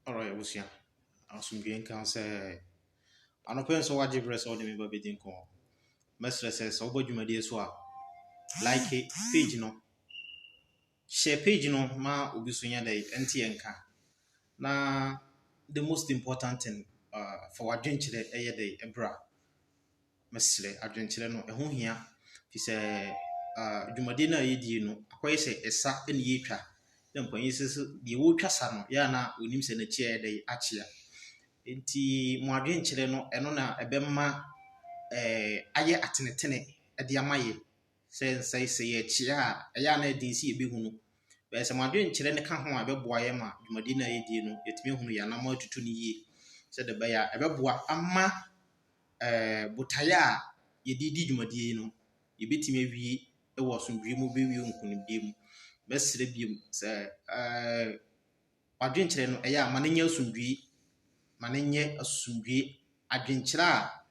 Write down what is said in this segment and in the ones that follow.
Alright, Busia. Asumdue can say anɔpɛ so wagye berɛ sɛ wode me ba bɛdi nkɔmmɔ. Mɛsrɛ sɛ sɛ wobɔ dwumadie so a like page no. Share page no ma obi so nya dɛ ɛnte yɛnka. Na the most important thing for adwenkyerɛ ɛyɛ dɛ ɛbra. Mɛsrɛ adwenkyerɛ no ɛho hia fi sɛ dwumadie no a yɛdie no akɔyɛ sɛ ɛsa ɛne yɛtwa. Na mpanyin sɛ deɛ wɔtwa sa no yɛ na onim sɛ n'akyi ayɛ dɛ akyea. Enti mo adwenkyerɛ no ɛno na ɛbɛma ayɛ atenetene ɛde ama yɛ sɛ sɛ yɛkyea a ɛyɛ na ɛde si yɛbɛhu no. Bɛyɛ sɛ mo adwenkyerɛ no ka ho a ɛbɛboa yɛ ma dwumadie no a yɛdie no yɛtumi hu no yɛ anam atutu no yie. Sɛ de bɛyɛ a ɛbɛboa ama botaeɛ a yɛde di dwumadie no yɛbɛtumi awie ɛwɔ asomdwie mu bɛwie nkonimdie mu. Bɛsrɛ biom sɛ adwenkyerɛ no ɛyɛ a ma no nyɛ asomdwie. Ma no nyɛ asomdwie. Adwenkyerɛ a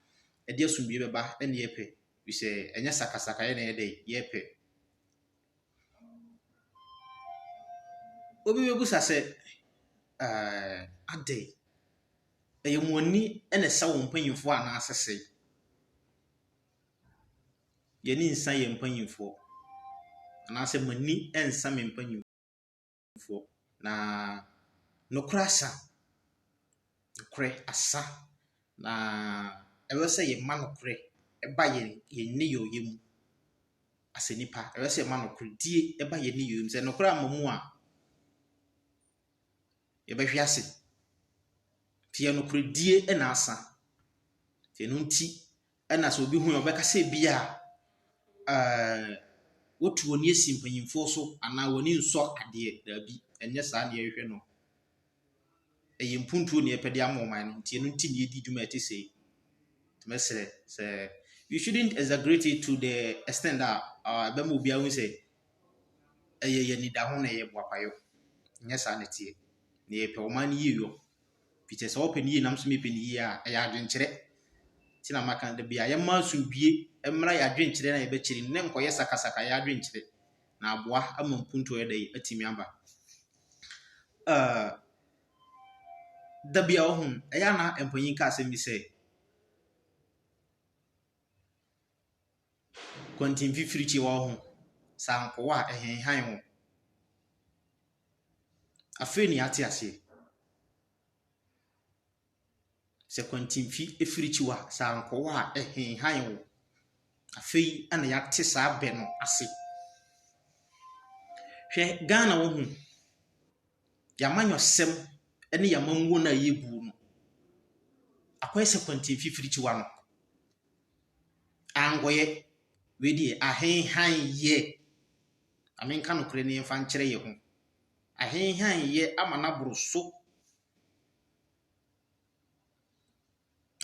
ɛde asomdwie bɛba ɛne yɛpɛ. Bi sɛ ɛnyɛ sakasaka yɛ na yɛde yɛpɛ. Obi bɛbusa sɛ ade ɛyɛ mo ani ɛna ɛsa wɔ mpanyimfoɔ anaasɛ sɛ yɛni nsa yɛ mpanyimfoɔ anaasɛ mani ɛnsa me mpanyimfoɔ na nokorɛ asa na ɛwɛ sɛ yɛma nokorɛ ɛba yɛn nneyɛe mu asɛ nipa ɛwɛ sɛ yɛma nokorɛ die ɛba yɛn nneyɛe mu sɛ nokorɛ ama mu a yɛbɛhwe ase nti yɛ nokorɛ die ɛna asa nti ɛno nti ɛna sɛ obi hu yɛ ɔbɛka sɛ bi a wotu w'ani asi mpanyimfoɔ so anaa w'ani nsɔ adeɛ daabi ɛnyɛ saa ne yɛhwehwɛ no. Ɛyɛ mpuntuo ne yɛpɛ de ama ɔman no nti ɛno nti ne yɛdi dwuma ɛte sɛ mɛsrɛ sɛ you shouldn't exaggerate it to the extent that ɛbɛma obiara hu sɛ ɛyɛ yɛnida ho na ɛyɛ boapayɔ nyɛ saa ne teɛ ne yɛpɛ ɔman no yie yɔ fiti sɛ wɔpɛ ne yie nam so mepɛ ne yie a ɛyɛ adwenkyerɛ nti na maka da bia yɛma asomdwie mmra yɛ adwenkyerɛ na yɛbɛkyerɛ ne nkɔyɛ sakasaka yɛ adwenkyerɛ na aboa ama mpuntuo yɛ dɛ atimi aba. Da bia wo ho ɛyɛ na mpanyin ka asɛm bi sɛ kwantin fifirikyi wɔ ho sa nkɔwa a ɛhenhan wo. Afei ne ate aseɛ sɛ kwantin fifirikyi wa sa nkɔwa a ɛhenhan wo. Afei ana yɛate saa bɛ no ase. Hwɛ Ghana wo ho yɛamanyɔsɛm ɛne yɛamanwo no a yɛbu no akɔyɛ sɛ kwantin fifirikyi wa no angɔyɛ wei deɛ ahenhan yɛ amenka nokorɛ ne yɛmfa nkyerɛ yɛ ho ahenhan yɛ ama n'aboro so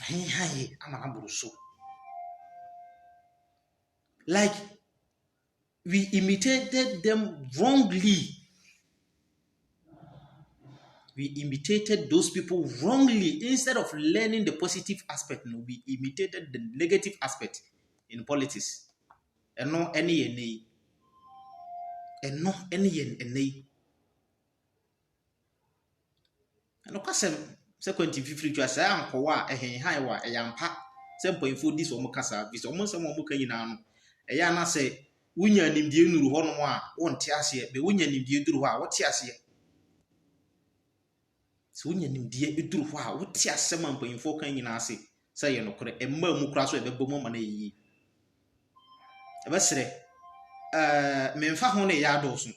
ahenhan yɛ ama n'aboro so like we imitated them wrongly. We imitated those people wrongly instead of learning the positive aspect. No, we imitated the negative aspect in politics. Eno ene yene. Eno ene yene. Eno kasem se kwanti fifiri twa sa ankowa ehenhan wa eyampa se mpanfo dis wo mukasa bi so mo nsem wo muka nyina no eya na se wunya nimdie nuru ho no a wonte ase be wunya nimdie duru ho a wote ase. So wonya nimdie eduru hɔ a wote asɛm a mpanyimfoɔ kan nyina ase sɛ yɛ nokorɛ ɛmma mu kora so ɛbɛbɔ mu ma na yɛyi ɛbɛsrɛ memfa ho no ɛyɛ adɔɔso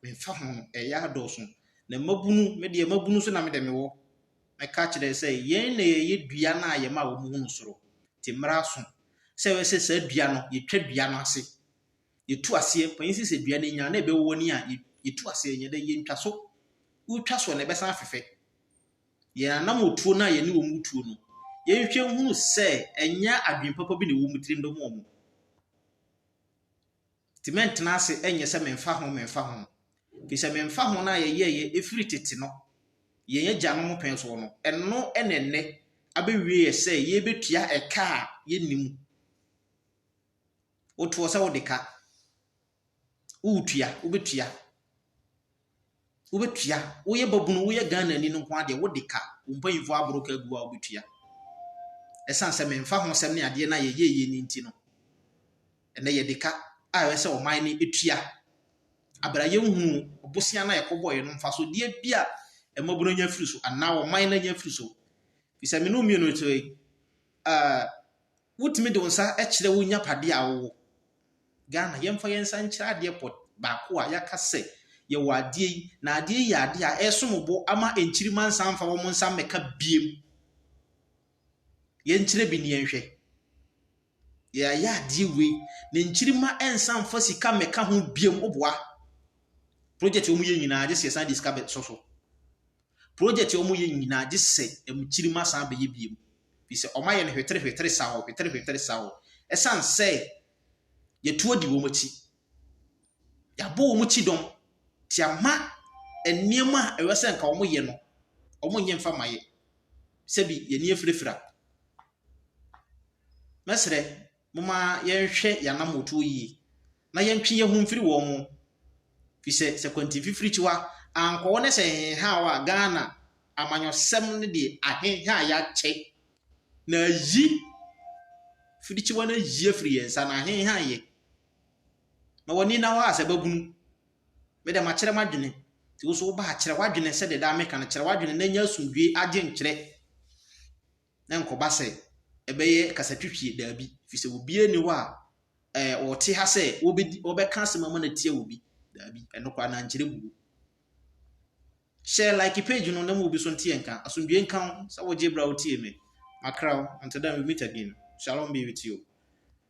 memfa ho no ɛyɛ adɔɔso na mabunu me deɛ mabunu so na me de me wɔ mɛka kyerɛ sɛ yɛn na yɛyɛ dua na yɛma a wɔn hu no soro te mmara so sɛ wɛ sɛ saa dua no yɛtwa dua no ase yɛtu aseɛ panyin sɛ dua no nya na ɛbɛwɔ ni a yɛtu aseɛ nyɛ dɛ yɛntwa so utwa so na bɛsan afefe yɛn anam otuo na yɛne wɔ mu tuo no yɛhwɛ hunu sɛ ɛnya adwen papa bi na wɔ mu tirim do mo timent na ase ɛnyɛ sɛ memfa ho fi sɛ memfa ho na yɛyɛ efiri tete no yɛn agya no mo pɛn so no ɛno ɛnɛnɛ abɛwie yɛ sɛ yɛbetua ɛka a yɛnim wotuo sɛ wode ka wobetua Wobetua, woyɛ babunu, woyɛ Ghana ni no nko ade wo de ka, wo mpanyimfo aboro ka gu a wobetua. Ɛsan sɛ memfa ho sɛm ne ade na yɛyɛ ni nti no. Ɛnɛ yɛ de ka a ɛsɛ ɔman ne etua. Abra yɛnhu obosia na yɛkɔbɔ no mfa so de bia ɛmabunu nya firi so ana ɔman na nya firi so. Bisa me no mienu to wotimi de wonsa ɛkyerɛ wo nya pade a wo. Ghana yɛmfa yɛnsa nkyerɛ ade pot baako a yɛaka sɛ yɛwɔ ade yi na ade yi ade a ɛsombo ama enkyirima nsa mfa wo nsa meka biem. Yɛnkyerɛ bi ne yɛnhwɛ. Yɛayɛ ade we na enkyirima ensa mfa sika meka ho biem oboa. Project omu yɛ nyinaa gye sɛ san de sika bɛ so. Project omu yɛ nyinaa gye sɛ enkyirima san bɛ yɛ biem. Bi sɛ ɔma yɛ no hwetere sawo. Ɛsan sɛ yɛtuo di wo mati. Yɛabɔ wo mati dɔm. Ti ama nneɛma a ɛwɔ sɛ nka ɔmo yɛ no. Ɔmo nyɛ mfa ma yɛ. Sɛ bi yɛ nie firifira. Mesrɛ moma yɛnhwɛ yanamoto yi. Na yɛntwe yɛ ho mfiri wɔ mo. Fi sɛ kwanti fifiri chiwa ankɔ ne sɛ ha wa Ghana amanyɔsɛm ne de ahenha ya kyɛ. Na yi firi chiwa na yi afiri yɛnsa na ahenha yɛ. Na wani na wa asɛ babunu. Me de ma kyerɛ madwene. Ti wo so ba kyerɛ wadwene sɛ de da meka na kyerɛ wadwene na nya asundwe agye nkyerɛ. Na nkɔba sɛ ɛbɛyɛ kasatwitwie daabi. Fi sɛ obi ani wa ɔte ha sɛ obɛka asɛm ama na tie obi. Dabi eno kwa na nkyere bugu. Share like page no na mo bi so ntie nka. Asundwe nka sa wo gye bra wo tie me. Makraw until then we meet again. Shalom be with you.